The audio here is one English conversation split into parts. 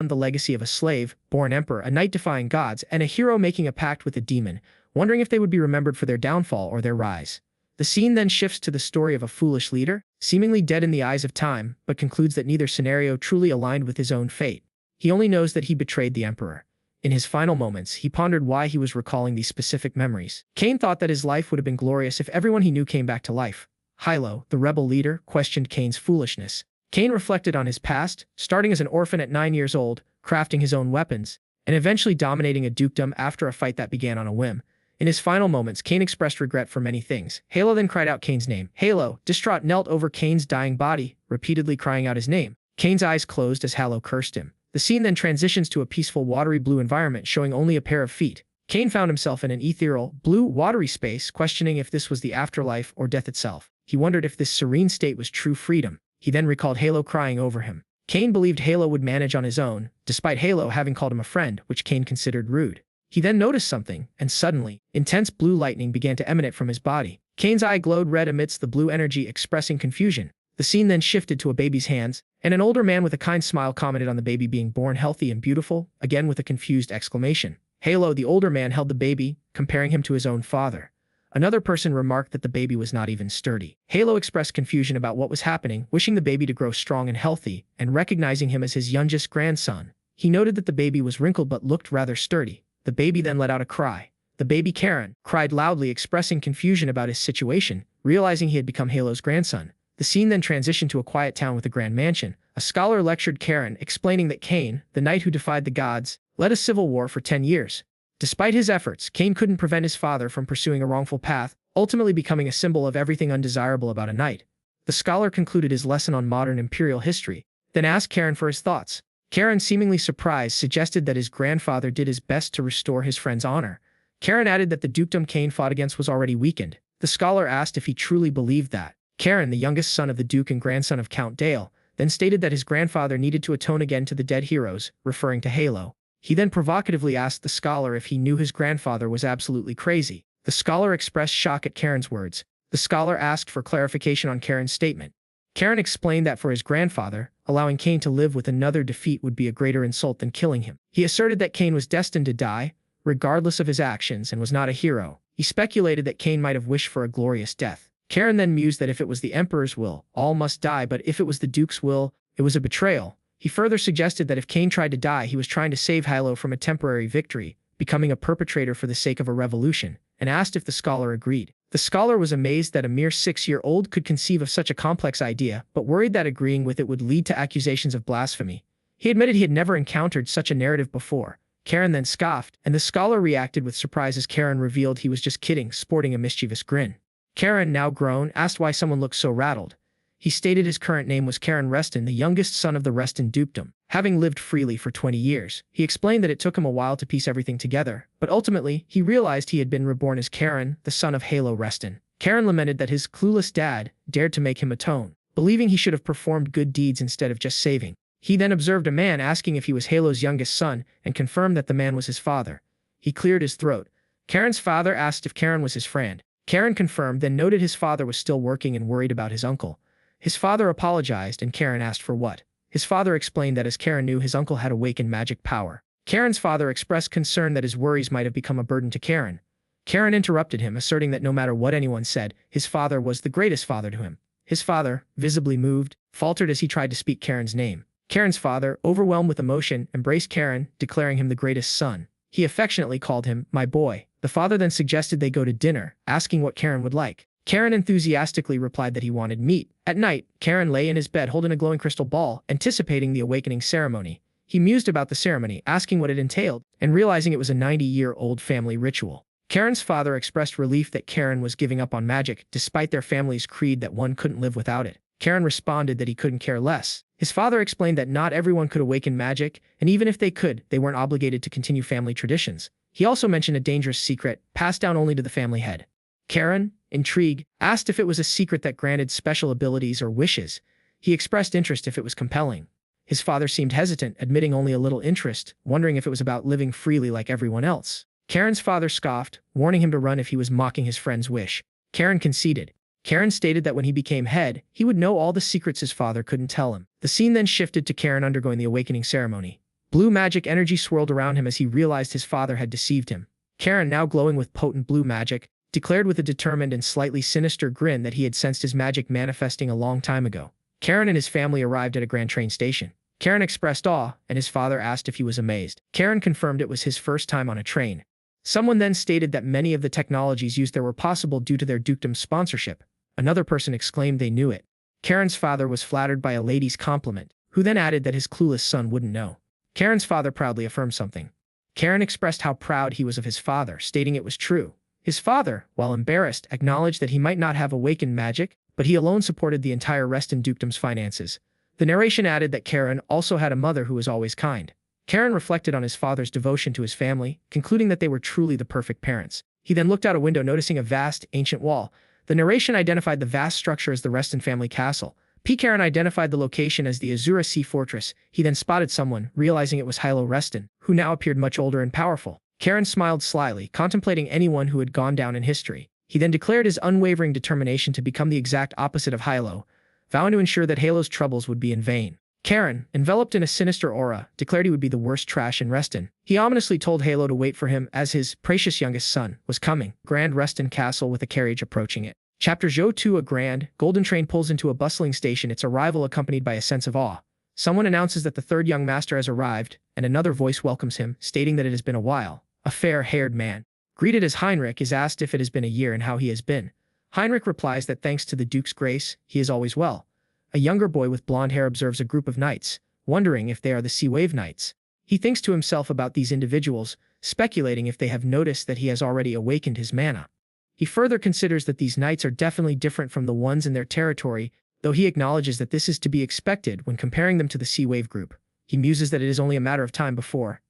the legacy of a slave, born emperor, a knight defying gods, and a hero making a pact with a demon, wondering if they would be remembered for their downfall or their rise. The scene then shifts to the story of a foolish leader, seemingly dead in the eyes of time, but concludes that neither scenario truly aligned with his own fate. He only knows that he betrayed the emperor. In his final moments, he pondered why he was recalling these specific memories. Cain thought that his life would have been glorious if everyone he knew came back to life. Hilo, the rebel leader, questioned Cain's foolishness. Cain reflected on his past, starting as an orphan at 9 years old, crafting his own weapons, and eventually dominating a dukedom after a fight that began on a whim. In his final moments, Cain expressed regret for many things. Halo then cried out Cain's name. Halo, distraught, knelt over Cain's dying body, repeatedly crying out his name. Cain's eyes closed as Halo cursed him. The scene then transitions to a peaceful watery blue environment showing only a pair of feet. Cain found himself in an ethereal, blue, watery space, questioning if this was the afterlife or death itself. He wondered if this serene state was true freedom. He then recalled Halo crying over him. Cain believed Halo would manage on his own, despite Halo having called him a friend, which Cain considered rude. He then noticed something, and suddenly, intense blue lightning began to emanate from his body. Cain's eye glowed red amidst the blue energy, expressing confusion. The scene then shifted to a baby's hands, and an older man with a kind smile commented on the baby being born healthy and beautiful, again with a confused exclamation. Halo, the older man, held the baby, comparing him to his own father. Another person remarked that the baby was not even sturdy. Halo expressed confusion about what was happening, wishing the baby to grow strong and healthy, and recognizing him as his youngest grandson. He noted that the baby was wrinkled but looked rather sturdy. The baby then let out a cry. The baby Karen cried loudly, expressing confusion about his situation, realizing he had become Halo's grandson. The scene then transitioned to a quiet town with a grand mansion. A scholar lectured Karen, explaining that Cain, the knight who defied the gods, led a civil war for 10 years. Despite his efforts, Cain couldn't prevent his father from pursuing a wrongful path, ultimately becoming a symbol of everything undesirable about a knight. The scholar concluded his lesson on modern imperial history, then asked Karen for his thoughts. Karen, seemingly surprised, suggested that his grandfather did his best to restore his friend's honor. Karen added that the dukedom Cain fought against was already weakened. The scholar asked if he truly believed that. Karen, the youngest son of the duke and grandson of Count Dale, then stated that his grandfather needed to atone again to the dead heroes, referring to Halo. He then provocatively asked the scholar if he knew his grandfather was absolutely crazy. The scholar expressed shock at Karen's words. The scholar asked for clarification on Karen's statement. Karen explained that for his grandfather, allowing Cain to live with another defeat would be a greater insult than killing him. He asserted that Cain was destined to die, regardless of his actions, and was not a hero. He speculated that Cain might have wished for a glorious death. Karen then mused that if it was the emperor's will, all must die, but if it was the duke's will, it was a betrayal. He further suggested that if Cain tried to die, he was trying to save Hilo from a temporary victory, becoming a perpetrator for the sake of a revolution, and asked if the scholar agreed. The scholar was amazed that a mere 6-year-old could conceive of such a complex idea, but worried that agreeing with it would lead to accusations of blasphemy. He admitted he had never encountered such a narrative before. Karen then scoffed, and the scholar reacted with surprise as Karen revealed he was just kidding, sporting a mischievous grin. Karen, now grown, asked why someone looked so rattled. He stated his current name was Karen Reston, the youngest son of the Reston dukedom. Having lived freely for 20 years, he explained that it took him a while to piece everything together, but ultimately, he realized he had been reborn as Karen, the son of Halo Reston. Karen lamented that his clueless dad dared to make him atone, believing he should have performed good deeds instead of just saving. He then observed a man asking if he was Halo's youngest son and confirmed that the man was his father. He cleared his throat. Karen's father asked if Karen was his friend. Karen confirmed, then noted his father was still working and worried about his uncle. His father apologized and Karen asked for what. His father explained that as Karen knew his uncle had awakened magic power. Karen's father expressed concern that his worries might have become a burden to Karen. Karen interrupted him, asserting that no matter what anyone said, his father was the greatest father to him. His father, visibly moved, faltered as he tried to speak Karen's name. Karen's father, overwhelmed with emotion, embraced Karen, declaring him the greatest son. He affectionately called him, "my boy." The father then suggested they go to dinner, asking what Karen would like. Karen enthusiastically replied that he wanted meat. At night, Karen lay in his bed holding a glowing crystal ball, anticipating the awakening ceremony. He mused about the ceremony, asking what it entailed, and realizing it was a 90-year-old family ritual. Karen's father expressed relief that Karen was giving up on magic, despite their family's creed that one couldn't live without it. Karen responded that he couldn't care less. His father explained that not everyone could awaken magic, and even if they could, they weren't obligated to continue family traditions. He also mentioned a dangerous secret, passed down only to the family head. Karen, intrigued, asked if it was a secret that granted special abilities or wishes. He expressed interest if it was compelling. His father seemed hesitant, admitting only a little interest, wondering if it was about living freely like everyone else. Karen's father scoffed, warning him to run if he was mocking his friend's wish. Karen conceded. Karen stated that when he became head, he would know all the secrets his father couldn't tell him. The scene then shifted to Karen undergoing the awakening ceremony. Blue magic energy swirled around him as he realized his father had deceived him. Karen, now glowing with potent blue magic, declared with a determined and slightly sinister grin that he had sensed his magic manifesting a long time ago. Karen and his family arrived at a grand train station. Karen expressed awe, and his father asked if he was amazed. Karen confirmed it was his first time on a train. Someone then stated that many of the technologies used there were possible due to their dukedom's sponsorship. Another person exclaimed they knew it. Karen's father was flattered by a lady's compliment, who then added that his clueless son wouldn't know. Karen's father proudly affirmed something. Karen expressed how proud he was of his father, stating it was true. His father, while embarrassed, acknowledged that he might not have awakened magic, but he alone supported the entire Reston dukedom's finances. The narration added that Karen also had a mother who was always kind. Karen reflected on his father's devotion to his family, concluding that they were truly the perfect parents. He then looked out a window, noticing a vast, ancient wall. The narration identified the vast structure as the Reston family castle. Karen identified the location as the Azura Sea Fortress. He then spotted someone, realizing it was Hilo Reston, who now appeared much older and powerful. Karen smiled slyly, contemplating anyone who had gone down in history. He then declared his unwavering determination to become the exact opposite of Hilo, vowing to ensure that Halo's troubles would be in vain. Karen, enveloped in a sinister aura, declared he would be the worst trash in Reston. He ominously told Halo to wait for him as his precious youngest son was coming. Grand Reston Castle with a carriage approaching it. Chapter Zhou 2. A grand, golden train pulls into a bustling station, its arrival accompanied by a sense of awe. Someone announces that the third young master has arrived, and another voice welcomes him, stating that it has been a while. A fair-haired man, greeted as Heinrich, is asked if it has been a year and how he has been. Heinrich replies that thanks to the Duke's grace, he is always well. A younger boy with blonde hair observes a group of knights, wondering if they are the Sea Wave Knights. He thinks to himself about these individuals, speculating if they have noticed that he has already awakened his mana. He further considers that these knights are definitely different from the ones in their territory, though he acknowledges that this is to be expected when comparing them to the Sea Wave group. He muses that it is only a matter of time before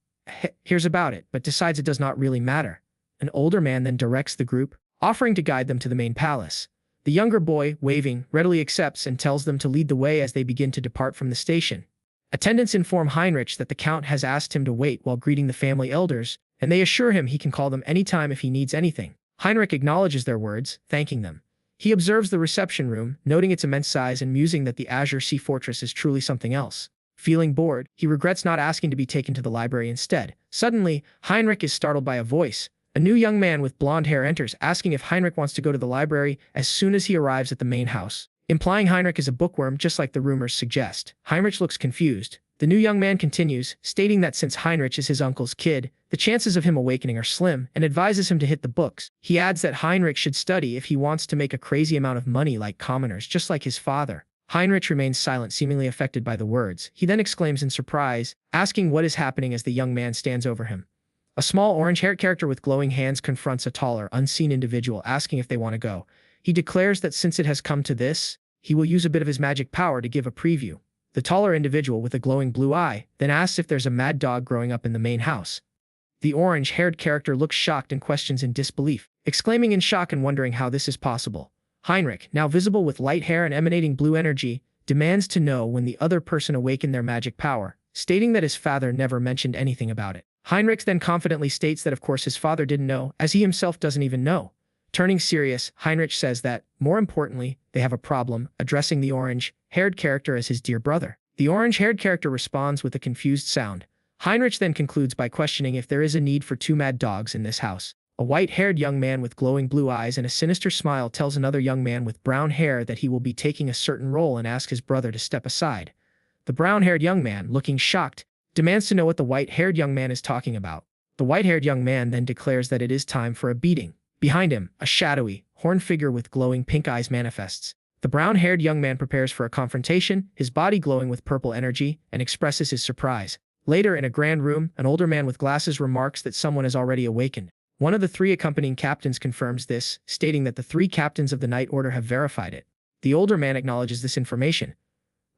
hears about it, but decides it does not really matter. An older man then directs the group, offering to guide them to the main palace. The younger boy, waving, readily accepts and tells them to lead the way as they begin to depart from the station. Attendants inform Heinrich that the Count has asked him to wait while greeting the family elders, and they assure him he can call them anytime if he needs anything. Heinrich acknowledges their words, thanking them. He observes the reception room, noting its immense size and musing that the Azure Sea Fortress is truly something else. Feeling bored, he regrets not asking to be taken to the library instead. Suddenly, Heinrich is startled by a voice. A new young man with blonde hair enters, asking if Heinrich wants to go to the library as soon as he arrives at the main house, implying Heinrich is a bookworm just like the rumors suggest. Heinrich looks confused. The new young man continues, stating that since Heinrich is his uncle's kid, the chances of him awakening are slim, and advises him to hit the books. He adds that Heinrich should study if he wants to make a crazy amount of money like commoners, just like his father. Heinrich remains silent, seemingly affected by the words. He then exclaims in surprise, asking what is happening as the young man stands over him. A small orange-haired character with glowing hands confronts a taller, unseen individual, asking if they want to go. He declares that since it has come to this, he will use a bit of his magic power to give a preview. The taller individual with a glowing blue eye then asks if there's a mad dog growing up in the main house. The orange-haired character looks shocked and questions in disbelief, exclaiming in shock and wondering how this is possible. Heinrich, now visible with light hair and emanating blue energy, demands to know when the other person awakened their magic power, stating that his father never mentioned anything about it. Heinrich then confidently states that of course his father didn't know, as he himself doesn't even know. Turning serious, Heinrich says that, more importantly, they have a problem, addressing the orange-haired character as his dear brother. The orange-haired character responds with a confused sound. Heinrich then concludes by questioning if there is a need for two mad dogs in this house. A white-haired young man with glowing blue eyes and a sinister smile tells another young man with brown hair that he will be taking a certain role and asks his brother to step aside. The brown-haired young man, looking shocked, demands to know what the white-haired young man is talking about. The white-haired young man then declares that it is time for a beating. Behind him, a shadowy, horned figure with glowing pink eyes manifests. The brown-haired young man prepares for a confrontation, his body glowing with purple energy, and expresses his surprise. Later, in a grand room, an older man with glasses remarks that someone has already awakened. One of the three accompanying captains confirms this, stating that the three captains of the Night Order have verified it. The older man acknowledges this information.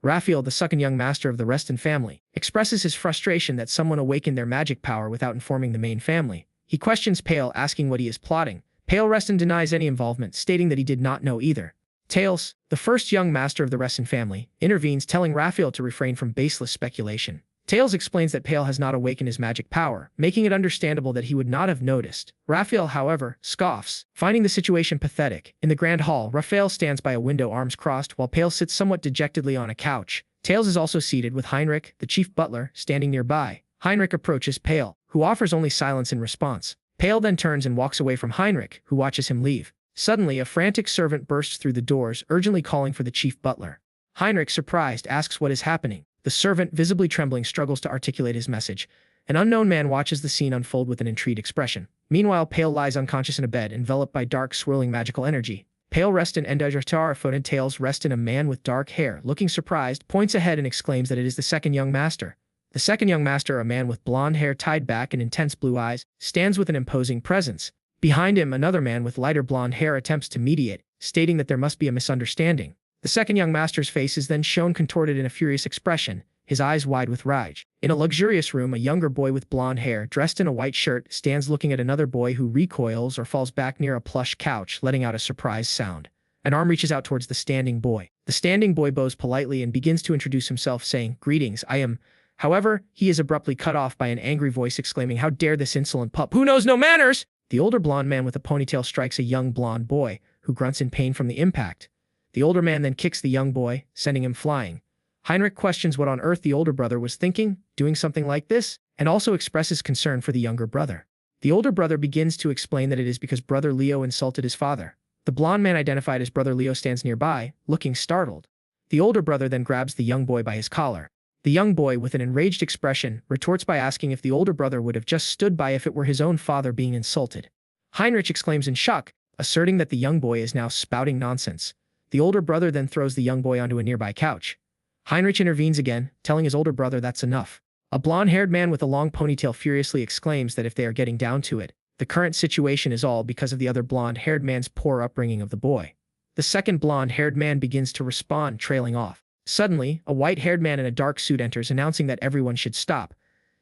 Raphael, the second young master of the Reston family, expresses his frustration that someone awakened their magic power without informing the main family. He questions Pale, asking what he is plotting. Pale Reston denies any involvement, stating that he did not know either. Tails, the first young master of the Reston family, intervenes, telling Raphael to refrain from baseless speculation. Tails explains that Pale has not awakened his magic power, making it understandable that he would not have noticed. Raphael, however, scoffs, finding the situation pathetic. In the grand hall, Raphael stands by a window, arms crossed, while Pale sits somewhat dejectedly on a couch. Tails is also seated, with Heinrich, the chief butler, standing nearby. Heinrich approaches Pale, who offers only silence in response. Pale then turns and walks away from Heinrich, who watches him leave. Suddenly, a frantic servant bursts through the doors, urgently calling for the chief butler. Heinrich, surprised, asks what is happening. The servant, visibly trembling, struggles to articulate his message. An unknown man watches the scene unfold with an intrigued expression. Meanwhile, Pale lies unconscious in a bed, enveloped by dark, swirling magical energy. Pale rest in Endajartar Tails rest in a man with dark hair, looking surprised, points ahead and exclaims that it is the second young master. The second young master, a man with blonde hair tied back and intense blue eyes, stands with an imposing presence. Behind him, another man with lighter blonde hair attempts to mediate, stating that there must be a misunderstanding. The second young master's face is then shown contorted in a furious expression, his eyes wide with rage. In a luxurious room, a younger boy with blonde hair, dressed in a white shirt, stands looking at another boy who recoils or falls back near a plush couch, letting out a surprised sound. An arm reaches out towards the standing boy. The standing boy bows politely and begins to introduce himself, saying, "Greetings, I am..." However, he is abruptly cut off by an angry voice exclaiming, "How dare this insolent pup who knows no manners!" The older blonde man with a ponytail strikes a young blonde boy, who grunts in pain from the impact. The older man then kicks the young boy, sending him flying. Heinrich questions what on earth the older brother was thinking, doing something like this, and also expresses concern for the younger brother. The older brother begins to explain that it is because brother Leo insulted his father. The blonde man identified as brother Leo stands nearby, looking startled. The older brother then grabs the young boy by his collar. The young boy, with an enraged expression, retorts by asking if the older brother would have just stood by if it were his own father being insulted. Heinrich exclaims in shock, asserting that the young boy is now spouting nonsense. The older brother then throws the young boy onto a nearby couch. Heinrich intervenes again, telling his older brother that's enough. A blonde-haired man with a long ponytail furiously exclaims that if they are getting down to it, the current situation is all because of the other blonde-haired man's poor upbringing of the boy. The second blonde-haired man begins to respond, trailing off. Suddenly, a white-haired man in a dark suit enters, announcing that everyone should stop.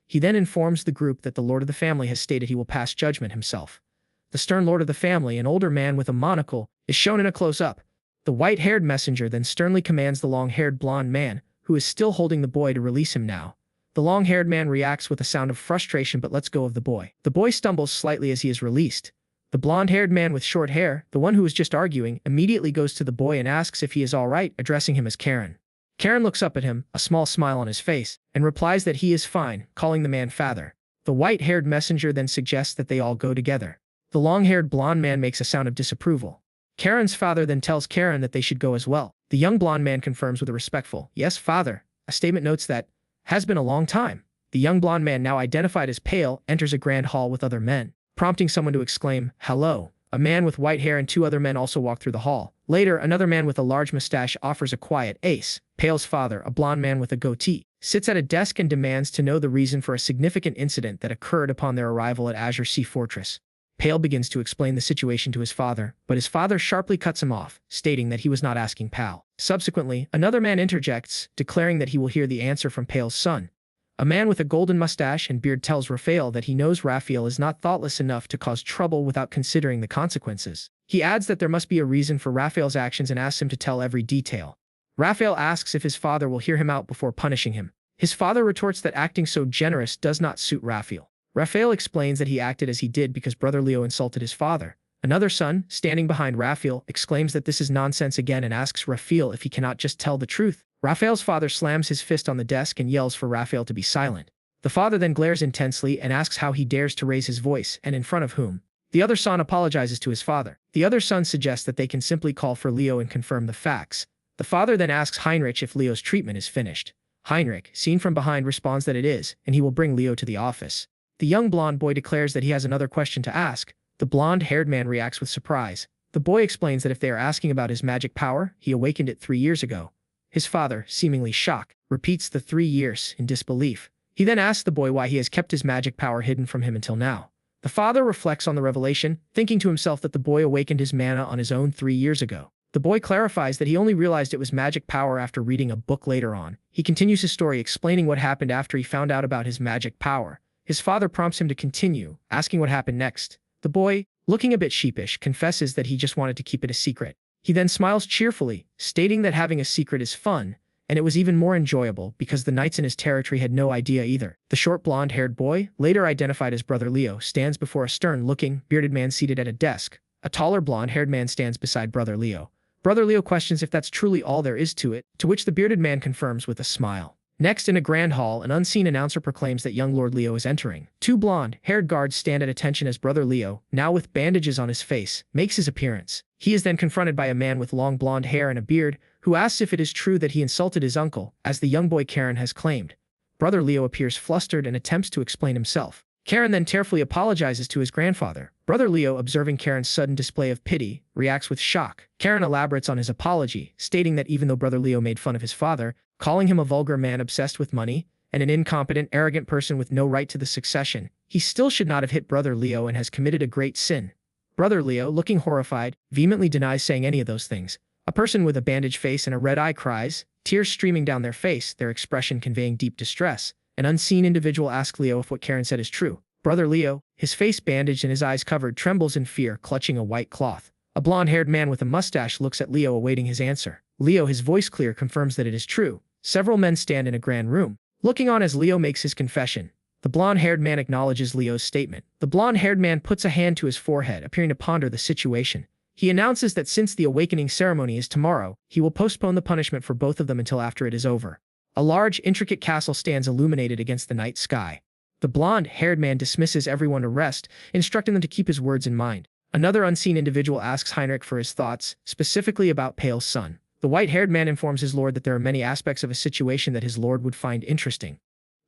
He then informs the group that the lord of the family has stated he will pass judgment himself. The stern lord of the family, an older man with a monocle, is shown in a close-up. The white-haired messenger then sternly commands the long-haired blonde man, who is still holding the boy, to release him now. The long-haired man reacts with a sound of frustration but lets go of the boy. The boy stumbles slightly as he is released. The blonde-haired man with short hair, the one who was just arguing, immediately goes to the boy and asks if he is all right, addressing him as Karen. Karen looks up at him, a small smile on his face, and replies that he is fine, calling the man father. The white-haired messenger then suggests that they all go together. The long-haired blonde man makes a sound of disapproval. Karen's father then tells Karen that they should go as well. The young blonde man confirms with a respectful, "Yes, father." A statement notes that, "has been a long time." The young blonde man, now identified as Pale, enters a grand hall with other men, prompting someone to exclaim, "Hello." A man with white hair and two other men also walk through the hall. Later, another man with a large mustache offers a quiet ace. Pale's father, a blonde man with a goatee, sits at a desk and demands to know the reason for a significant incident that occurred upon their arrival at Azure Sea Fortress. Pale begins to explain the situation to his father, but his father sharply cuts him off, stating that he was not asking Pal. Subsequently, another man interjects, declaring that he will hear the answer from Pale's son. A man with a golden mustache and beard tells Raphael that he knows Raphael is not thoughtless enough to cause trouble without considering the consequences. He adds that there must be a reason for Raphael's actions and asks him to tell every detail. Raphael asks if his father will hear him out before punishing him. His father retorts that acting so generous does not suit Raphael. Raphael explains that he acted as he did because brother Leo insulted his father. Another son, standing behind Raphael, exclaims that this is nonsense again and asks Raphael if he cannot just tell the truth. Raphael's father slams his fist on the desk and yells for Raphael to be silent. The father then glares intensely and asks how he dares to raise his voice and in front of whom. The other son apologizes to his father. The other son suggests that they can simply call for Leo and confirm the facts. The father then asks Heinrich if Leo's treatment is finished. Heinrich, seen from behind, responds that it is, and he will bring Leo to the office. The young blonde boy declares that he has another question to ask. The blonde-haired man reacts with surprise. The boy explains that if they are asking about his magic power, he awakened it 3 years ago. His father, seemingly shocked, repeats the 3 years in disbelief. He then asks the boy why he has kept his magic power hidden from him until now. The father reflects on the revelation, thinking to himself that the boy awakened his mana on his own 3 years ago. The boy clarifies that he only realized it was magic power after reading a book later on. He continues his story, explaining what happened after he found out about his magic power. His father prompts him to continue, asking what happened next. The boy, looking a bit sheepish, confesses that he just wanted to keep it a secret. He then smiles cheerfully, stating that having a secret is fun, and it was even more enjoyable because the knights in his territory had no idea either. The short blonde-haired boy, later identified as brother Leo, stands before a stern-looking, bearded man seated at a desk. A taller blonde-haired man stands beside brother Leo. Brother Leo questions if that's truly all there is to it, to which the bearded man confirms with a smile. Next, in a grand hall, an unseen announcer proclaims that young Lord Leo is entering. Two blonde-haired guards stand at attention as brother Leo, now with bandages on his face, makes his appearance. He is then confronted by a man with long blonde hair and a beard, who asks if it is true that he insulted his uncle, as the young boy Karen has claimed. Brother Leo appears flustered and attempts to explain himself. Karen then tearfully apologizes to his grandfather. Brother Leo, observing Karen's sudden display of pity, reacts with shock. Karen elaborates on his apology, stating that even though Brother Leo made fun of his father, calling him a vulgar man obsessed with money, and an incompetent, arrogant person with no right to the succession, he still should not have hit Brother Leo and has committed a great sin. Brother Leo, looking horrified, vehemently denies saying any of those things. A person with a bandaged face and a red eye cries, tears streaming down their face, their expression conveying deep distress. An unseen individual asks Leo if what Karen said is true. Brother Leo, his face bandaged and his eyes covered, trembles in fear, clutching a white cloth. A blonde-haired man with a mustache looks at Leo, awaiting his answer. Leo, his voice clear, confirms that it is true. Several men stand in a grand room, looking on as Leo makes his confession. The blonde-haired man acknowledges Leo's statement. The blonde-haired man puts a hand to his forehead, appearing to ponder the situation. He announces that since the awakening ceremony is tomorrow, he will postpone the punishment for both of them until after it is over. A large, intricate castle stands illuminated against the night sky. The blonde-haired man dismisses everyone to rest, instructing them to keep his words in mind. Another unseen individual asks Heinrich for his thoughts, specifically about Pale's son. The white-haired man informs his lord that there are many aspects of a situation that his lord would find interesting.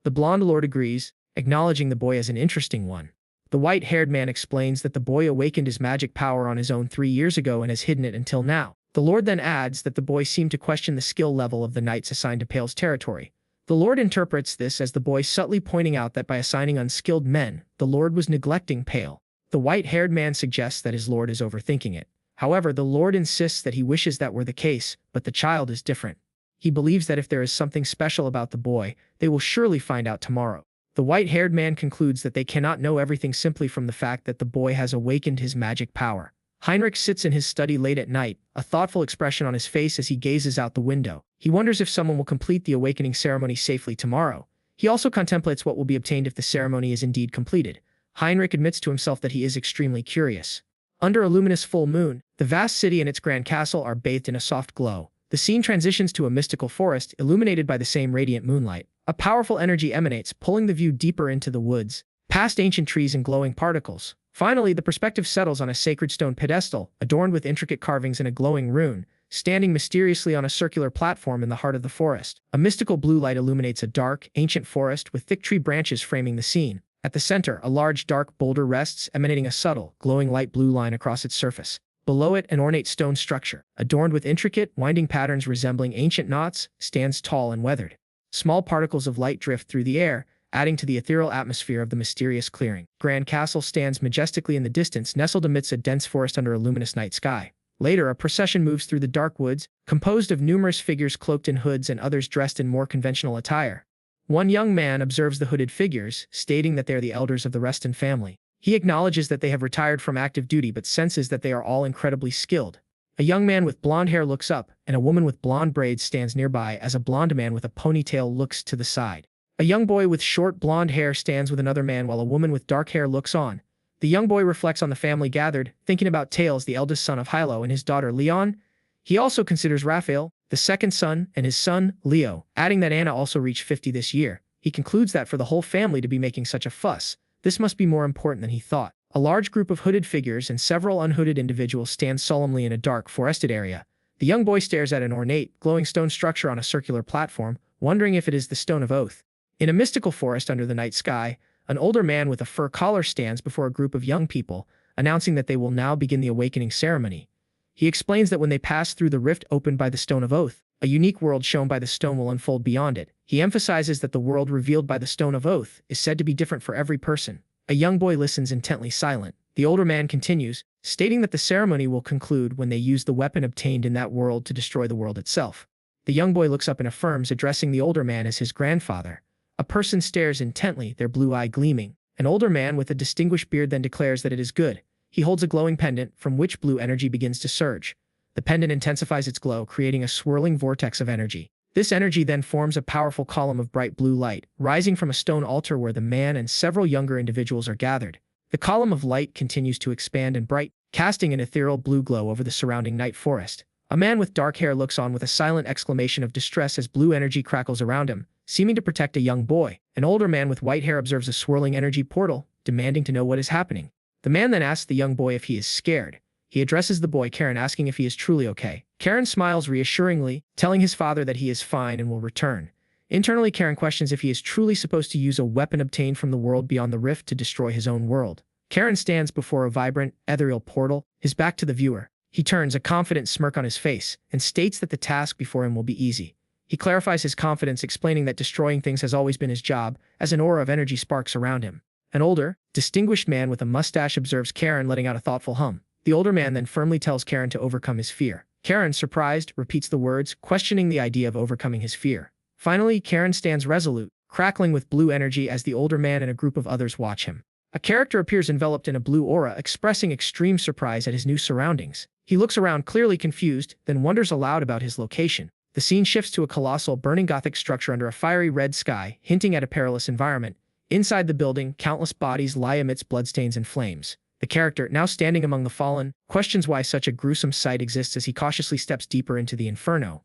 The blonde lord agrees, acknowledging the boy as an interesting one. The white-haired man explains that the boy awakened his magic power on his own 3 years ago and has hidden it until now. The lord then adds that the boy seemed to question the skill level of the knights assigned to Pale's territory. The lord interprets this as the boy subtly pointing out that by assigning unskilled men, the lord was neglecting Pale. The white-haired man suggests that his lord is overthinking it. However, the lord insists that he wishes that were the case, but the child is different. He believes that if there is something special about the boy, they will surely find out tomorrow. The white-haired man concludes that they cannot know everything simply from the fact that the boy has awakened his magic power. Heinrich sits in his study late at night, a thoughtful expression on his face as he gazes out the window. He wonders if someone will complete the awakening ceremony safely tomorrow. He also contemplates what will be obtained if the ceremony is indeed completed. Heinrich admits to himself that he is extremely curious. Under a luminous full moon, the vast city and its grand castle are bathed in a soft glow. The scene transitions to a mystical forest, illuminated by the same radiant moonlight. A powerful energy emanates, pulling the view deeper into the woods, past ancient trees and glowing particles. Finally, the perspective settles on a sacred stone pedestal, adorned with intricate carvings and a glowing rune, standing mysteriously on a circular platform in the heart of the forest. A mystical blue light illuminates a dark, ancient forest with thick tree branches framing the scene. At the center, a large dark boulder rests, emanating a subtle, glowing light blue line across its surface. Below it, an ornate stone structure, adorned with intricate, winding patterns resembling ancient knots, stands tall and weathered. Small particles of light drift through the air, adding to the ethereal atmosphere of the mysterious clearing. Grand Castle stands majestically in the distance, nestled amidst a dense forest under a luminous night sky. Later, a procession moves through the dark woods, composed of numerous figures cloaked in hoods and others dressed in more conventional attire. One young man observes the hooded figures, stating that they are the elders of the Reston family. He acknowledges that they have retired from active duty but senses that they are all incredibly skilled. A young man with blonde hair looks up, and a woman with blonde braids stands nearby as a blonde man with a ponytail looks to the side. A young boy with short blonde hair stands with another man while a woman with dark hair looks on. The young boy reflects on the family gathered, thinking about Tails, the eldest son of Hilo, and his daughter Leon. He also considers Raphael, the second son, and his son, Leo, adding that Anna also reached 50 this year. He concludes that for the whole family to be making such a fuss, this must be more important than he thought. A large group of hooded figures and several unhooded individuals stand solemnly in a dark, forested area. The young boy stares at an ornate, glowing stone structure on a circular platform, wondering if it is the Stone of Oath. In a mystical forest under the night sky, an older man with a fur collar stands before a group of young people, announcing that they will now begin the awakening ceremony. He explains that when they pass through the rift opened by the Stone of Oath, a unique world shown by the stone will unfold beyond it. He emphasizes that the world revealed by the Stone of Oath is said to be different for every person. A young boy listens intently silent. The older man continues, stating that the ceremony will conclude when they use the weapon obtained in that world to destroy the world itself. The young boy looks up and affirms, addressing the older man as his grandfather. A person stares intently, their blue eye gleaming. An older man with a distinguished beard then declares that it is good. He holds a glowing pendant, from which blue energy begins to surge. The pendant intensifies its glow, creating a swirling vortex of energy. This energy then forms a powerful column of bright blue light, rising from a stone altar where the man and several younger individuals are gathered. The column of light continues to expand and bright, casting an ethereal blue glow over the surrounding night forest. A man with dark hair looks on with a silent exclamation of distress as blue energy crackles around him, seeming to protect a young boy. An older man with white hair observes a swirling energy portal, demanding to know what is happening. The man then asks the young boy if he is scared. He addresses the boy Karen, asking if he is truly okay. Karen smiles reassuringly, telling his father that he is fine and will return. Internally, Karen questions if he is truly supposed to use a weapon obtained from the world beyond the rift to destroy his own world. Karen stands before a vibrant, ethereal portal, his back to the viewer. He turns a confident smirk on his face and states that the task before him will be easy. He clarifies his confidence, explaining that destroying things has always been his job, as an aura of energy sparks around him. An older, distinguished man with a mustache observes Karen, letting out a thoughtful hum. The older man then firmly tells Karen to overcome his fear. Karen, surprised, repeats the words, questioning the idea of overcoming his fear. Finally, Karen stands resolute, crackling with blue energy as the older man and a group of others watch him. A character appears enveloped in a blue aura, expressing extreme surprise at his new surroundings. He looks around, clearly confused, then wonders aloud about his location. The scene shifts to a colossal, burning Gothic structure under a fiery red sky, hinting at a perilous environment. Inside the building, countless bodies lie amidst bloodstains and flames. The character, now standing among the fallen, questions why such a gruesome sight exists as he cautiously steps deeper into the inferno.